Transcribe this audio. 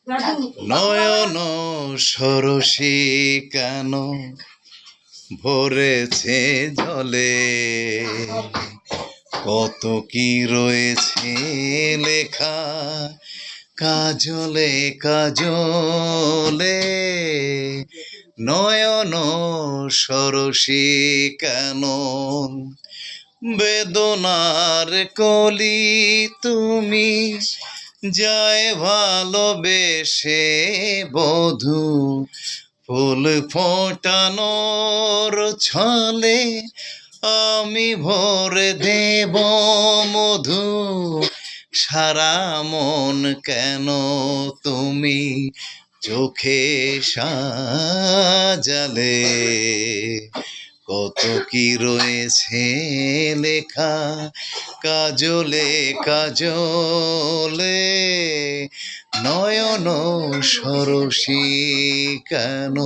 নয়ন সরসী কেন ভরেছে জলে, কত কি রয়েছে লেখা কাজলে কাজলে। নয়ন সরসী কেন বেদনার কলি তুমি, যায় ভালোবেসে বধূ ফুল ফোটানোর ছলে আমি ভরে দেব মধু। সারা মন কেন তুমি চোখে সাজালে, কত কি রয়েছে লেখা কাজলে কাজলে। নয়ন সরসী কেন।